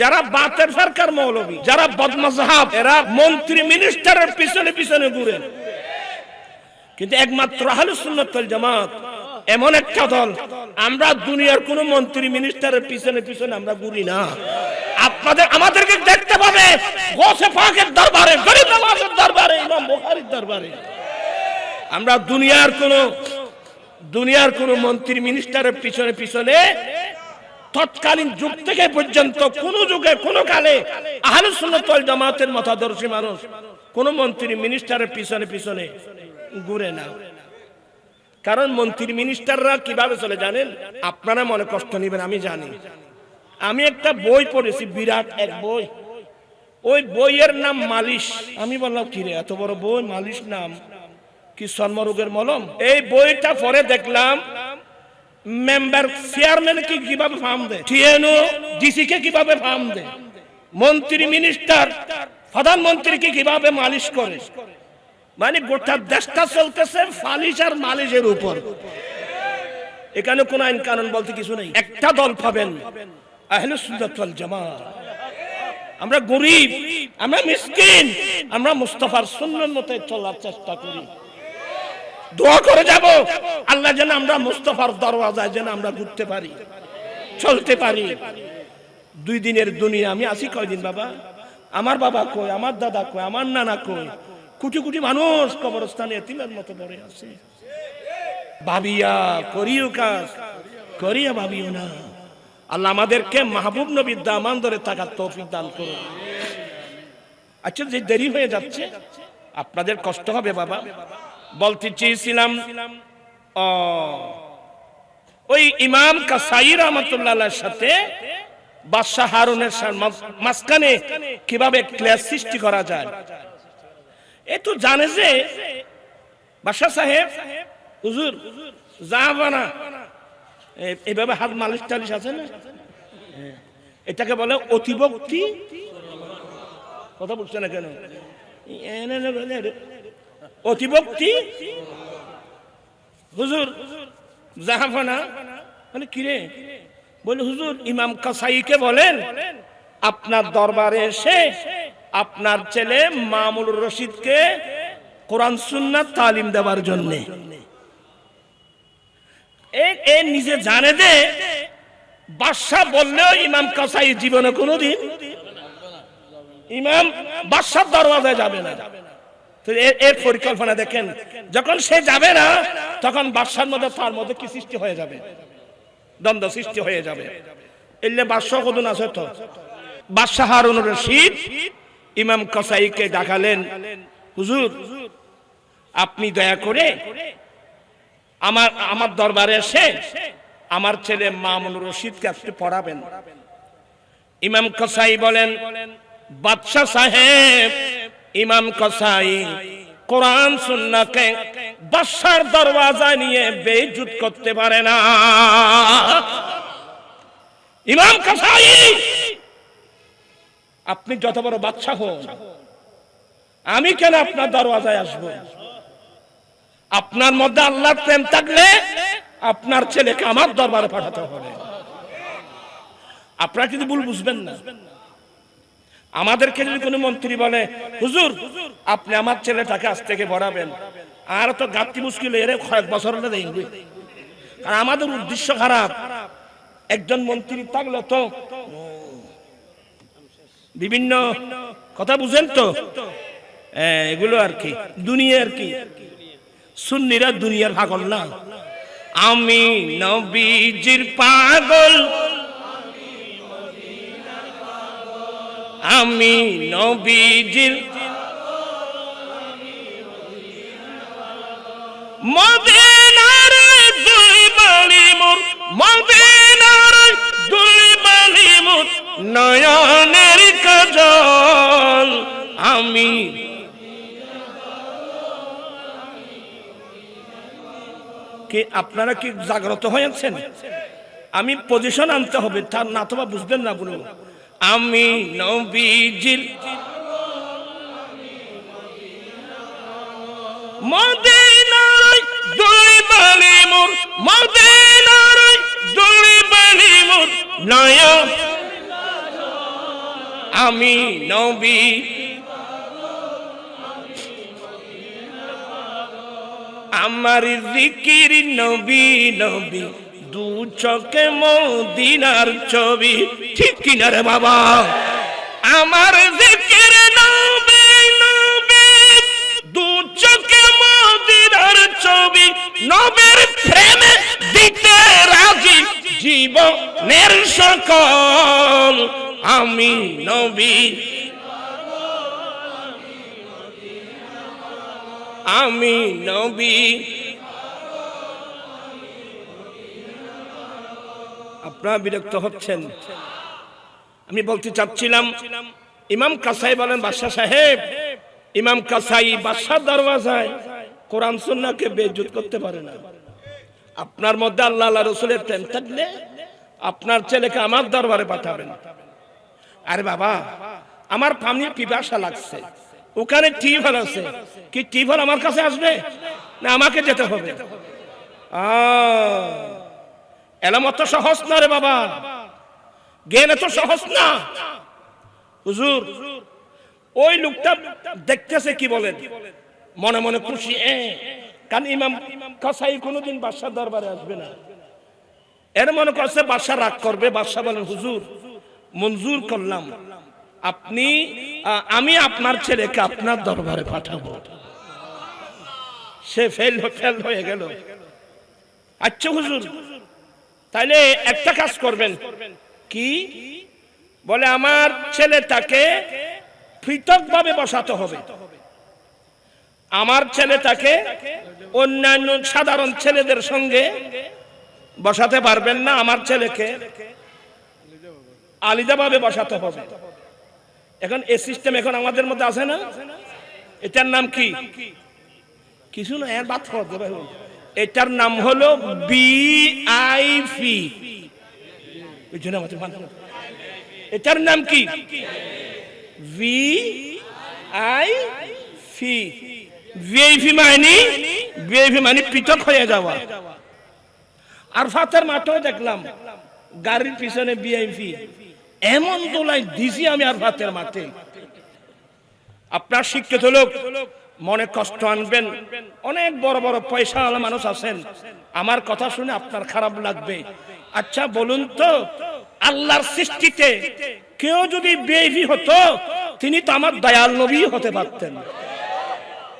যারা বাতের সরকার মৌলবী, যারা বদমাযহাব, এরা মন্ত্রী মিনিস্টারের পিছনে পিছনে ঘুরে। কিন্তু একমাত্র আহলুস সুন্নাত ওয়াল জামাত এমন একটা দল, আমরা দুনিয়ার কোন মন্ত্রী মিনিস্টারের পিছনে পিছনে আমরা ঘুরি না। আমাদেরকে দেখতে পাবে গৌসে পাকের দরবারে, গরিব নওয়াজের দরবারে, ইমাম বুখারীর দরবারে। আমরা দুনিয়ার কোন মন্ত্রী মিনিস্টারের পিছনে পিছনে তৎকালীন যুগ থেকে পর্যন্ত কোন যুগে কোন কালে আহলুস সুন্নাত ওয়াল জামাতের মতাদর্শী মানুষ কোন মন্ত্রী মিনিস্টারের পিছনে পিছনে ঘুরে না। কারণ মন্ত্রী মিনিস্টাররা কিভাবে চলে জানেন? আপনারা মনে কষ্ট নেবেন, আমি জানি। আমি একটা বই পড়েছি, বিরাট এক বই, ওই বইয়ের নাম মালিশ। আমি বললাম কি রে এত বড় বই, মালিশ নাম কি চর্মরোগের মলম? এই বইটা পড়ে দেখলাম মেম্বার চেয়ারম্যান কি কিভাবে ফার্ম দেয়, টিএনও ডিসি কে কিভাবে ফার্ম দেয়, মন্ত্রী মিনিস্টার প্রধানমন্ত্রীকে কিভাবে মালিশ করে। মানে গোটা দেশটা চলতেছে ফালিশ আর মালিশের উপর। এখানে কোন আইন কানুন বলতে কিছু নেই। একটা দল পাবেন আহলুস সুন্নাত ওয়াল জামাত। আমরা গরিব, আমরা মিসকিন, আমরা মুস্তাফার সুন্নাত মতে চলার চেষ্টা করি। দোয়া করে যাব আল্লাহ যেন আমরা মুস্তাফার দরওয়াজায় যেন আমরা ঘুরতে পারি, চলতে পারি। 2 দিনের দুনিয়া আমি আছি কয়দিন বাবা? আমার বাবা কই, আমার দাদা কই, আমার নানা কই? কোটি কোটি মানুষ কবরস্থানে এতিমের মতো পড়ে আছে। ভাবিয়া করিও কাজ, করিয়া ভাবিও না। আল্লাহ আমাদেরকে মাহবুব নবীর দামান ধরে থাকার তৌফিক দান করুন। আচ্ছা, যে দেরি হয়ে যাচ্ছে আপনাদের কষ্ট হবে বাবা। বলতে চেয়েছিলাম ওই ইমাম কাসাই রাহমাতুল্লাহর সাথে বাদশাহ হারুনের মাঝখানে কিভাবে ক্লেশ সৃষ্টি করা যায়। এ তো জানে যে বাদশাহ সাহেব হুজুর জাহাবানা এইভাবে হাত মালিশ টালিশ আছে না, এটাকে বলে অতিভক্তি। কথা বলছে না কেন? অতিভক্তি। হুজুর জাহাবানা মানে কিরে? বলে হুজুর ইমাম কাসাইকে বলেন আপনার দরবারে এসে আপনার ছেলে মামুনুর রশিদকে কোরআন সুন্নাত তালিম দেওয়ার জন্য। এ নিজে জানে যে বাদশা বললেও ইমাম কাসাই জীবনে কোনোদিন ইমাম বাদশার দরওয়াজায় যাবে না। তো এর পরিকল্পনা দেখেন, যখন সে যাবে না তখন বাদশার মধ্যে তার মধ্যে কি সৃষ্টি হয়ে যাবে? দ্বন্দ্ব সৃষ্টি হয়ে যাবে। এলে বাদশা কতদিন আছে তো বাদশাহ হারুনুর রশিদ ইমাম কাসাইকে ডাকালেন, হুজুর আপনি দয়া করে আমার দরবারে এসে আমার ছেলে মামুনুর রশিদকে আপনি পড়াবেন। ইমাম কাসাই বলেন, বাদশাহ সাহেব ইমাম কাসাই কোরআন সুন্নাহকে বাদশার দরওয়াজায় নিয়ে বেইজ্জত করতে পারে না। ইমাম কাসাই আপনি যত বড় বাদশাহ হন, আমি কেন আপনার দরওয়াজায় আসব? আপনার মধ্যে আল্লাহর প্রেম থাকলে আপনার ছেলেকে আমার দরবারে পাঠাতে হবে। আপনারা কিন্তু ভুল বুঝবেন না। আমাদেরকে যদি কোনো মন্ত্রী বলে হুজুর আপনি আমার ছেলেটাকে আজ থেকে পড়াবেন, আর তো গাত্তি মুশকিল এর কয়েক বছর দেখবে। কারণ আমাদের উদ্দেশ্য খারাপ। একজন মন্ত্রী থাকলে তো বিভিন্ন কথা বুঝেন তো, এগুলো আর কি দুনিয়ার কি। সুন্নিরা দুনিয়ার পাগল না। আমি নবীজির পাগল, আমি নবীজির মদিনার দুই বালি মোর, মদিনার দুই বালি মোর নয়নের কাজল। আমি কি আপনারা কি জাগ্রত হয়েছেন? আমি পজিশন আনতে হবে, তার না তোবা বুঝবেন না বলুন। আমি নবীজির মদিনার দুই বালি মোর, মদিনার দুই বালি মোর নয়ন আমি নবী। আমার জিকির নবী নবী, দু চোখে মদিনার ছবি। ঠিক কিনা রে বাবা? আমার জিকির নবী নবী, দু চোখে মদিনার ছবি। নবীর প্রেমে দিতে রাজি জীবনের সকল। আমি নবী, আমি নবী। আপনারা বিরক্ত হচ্ছেন? আমি বলতে চাচ্ছিলাম, ইমাম কাসাই বলেন, বাদশাহ সাহেব, ইমাম কাসাই বাদশার দরওয়াজায় কোরআন সুন্নাহকে বেইজ্জত করতে পারে না। আপনার মধ্যে আল্লাহ আল্লাহ রাসূলের প্রেম থাকলে আপনার ছেলেকে আমার দরবারে পাঠাবেন। আরে বাবা, আমার পানির পিপাসা লাগছে, ওখানে টিউবওয়েল আছে, কি টিউবওয়েল আমার কাছে আসবে না আমাকে যেতে হবে? এলাম অত সহজ না রে বাবা, জ্ঞান এত সহজ না। হুজুর, ওই লোকটা দেখতেছে কি বলেন, মনে মনে খুশি, কারণ ইমাম কাসাই কোনোদিন বাদশার দরবারে আসবে না। এর মনে করছে বাদশা রাগ করবে। বাদশা বলেন, হুজুর মঞ্জুর করলাম, আপনি আমি আপনার ছেলেকে আপনার দরবারে পাঠাবো। সে ফেল হয়ে গেল। আচ্ছা হুজুর, তাইলে একটা কাজ করবেন। কি? বলে আমার ছেলেটাকে পৃথকভাবে বসাতে হবে। আমার ছেলেটাকে অন্যান্য সাধারণ ছেলেদের সঙ্গে বসাতে পারবেন না, আমার ছেলেকে আলাদাভাবে বসাতে হবে। এখন এই সিস্টেম এখন আমাদের মধ্যে আছে না? এটার নাম কি? কিছু না, এর বাদ করতে পারবো। এটার নাম হলো বিআইপি। এটার নাম কি? ভিআইপি। ভিআইপি মানে পৃথক হয়ে যাওয়া। আর ফাতের মাঠেও দেখলাম গাড়ির পিছনে ভিআইপি, এমন দোলাই দিছি আমি আর ফাতের মাঠে। আপনার শিক্ষিত লোক মনে কষ্ট আনবেন, অনেক বড় বড় পয়সাওয়ালা মানুষ আছেন, আমার কথা শুনে আপনার খারাপ লাগবে। আচ্ছা বলুন তো, আল্লাহর সৃষ্টিতে কেউ যদি বেইফি হতো, তিনি তো আমার দয়াল নবী হতে পারতেন।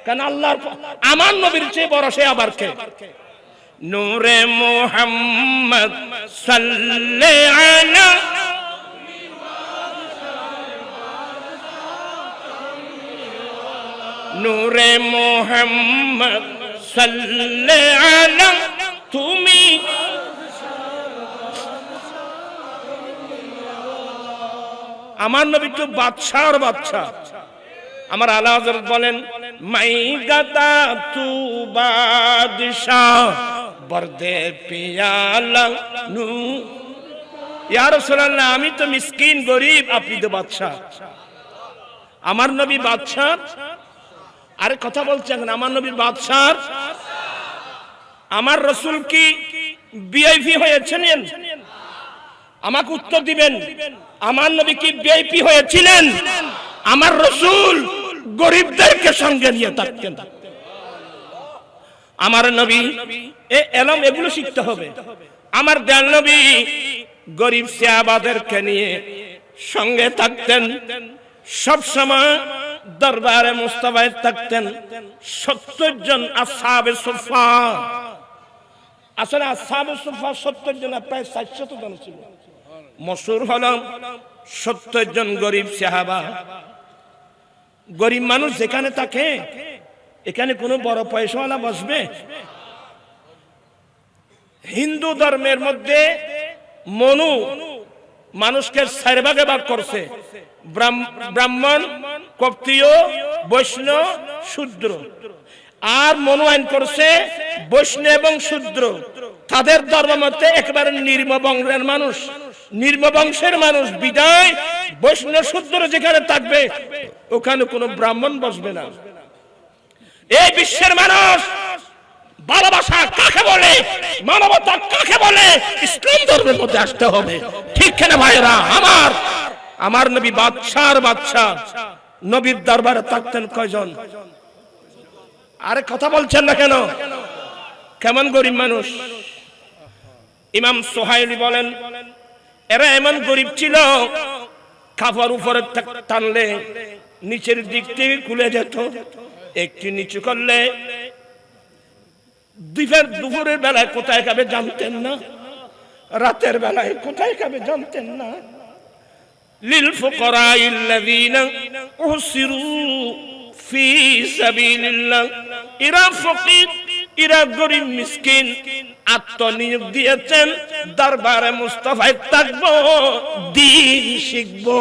কারণ আল্লাহর আমার নবীর চেয়ে বড় সে আবার কে? নূরে মুহাম্মদ সাল্লাল্লাহু আলা নূরে মুহাম্মদ সাল্লাল্লাহু আলা তুমি। আমার নবী তো বাদশার বাদশা। আমার আলা হযরত বলেন, মাই গাতা তু বাদশাহ বরদে পিয়ালা নু। ইয়া রাসূলুল্লাহ, আমি তো মিসকিন গরিব, আপনি তো বাদশা। আমার নবী বাদশা। আরে কথা বলছেন, আমার নবী বাদশা। আমার রাসূল কি ভিআইপি হয়েছিলেন? আমাকে উত্তর দিবেন, আমার নবী কি ভিআইপি হয়েছিলেন? আমার রাসূল গরিবদেরকে সঙ্গে নিয়ে থাকতেন। আমার নবী এলম এগুলো শিখতে হবে। আমার দয়াল নবী গরিব সাহাবাদেরকে নিয়ে সঙ্গে থাকতেন, সব সময় দরবারে মুস্তাফায় থাকতেন। 70 জন আসহাবে সুফা, আসলে আসহাবে সুফা 70 জন, প্রায় 400 জন ছিল। মশহুর হলো 70 জন গরিব সাহাবা। গরিব মানুষ যেখানে থাকে, এখানে কোনো বড় পয়সাওয়ালা বসবে? হিন্দু ধর্মের মধ্যে মনু মানুষকে 4 ভাগে ভাগ করছে, ব্রাহ্মণ, ক্ষত্রিয়, বৈষ্ণব, শূদ্র। আর মনু আইন করছে বৈষ্ণব এবং শূদ্র তাদের ধর্ম মতে একেবারে নিম্ন বংশের মানুষ, নিম্ন বংশের মানুষ বিদায় বৈষ্ণব শূদ্র যেখানে থাকবে ওখানে কোনো ব্রাহ্মণ বসবে না। এই বিশ্বের মানুষ ভালোবাসা কাকে বলে, মানবতা কাকে বলে, ইসলাম ধর্মের মধ্যে আসতে হবে। ঠিক কিনা ভাইরা আমার? আমার নবী বাদশার বাদশা, নবীর দরবারে থাকতেন কয়জন? আরে কথা বলছেন না কেন? কেমন গরিব মানুষ। ইমাম সোহাইলি বলেন এরা এমন গরিব ছিল, কাপড় উপরে টানলে নিচের দিক থেকে খুলে যেত, একটু নিচু করলে দুপুরের বেলায় কোথায় খাবে জানতেন না, রাতের বেলায় কোথায় খাবে জানতেন না। লিল ফুকারাইল্লাযীনা উহসিরু ফি সাবিলিল্লাহ, এরা ফকির, এরা গরিব মিসকিন, আত্মনিয়োগ দিয়েছেন দরবারে মুস্তাফায় থাকবো, দ্বীন শিখবো।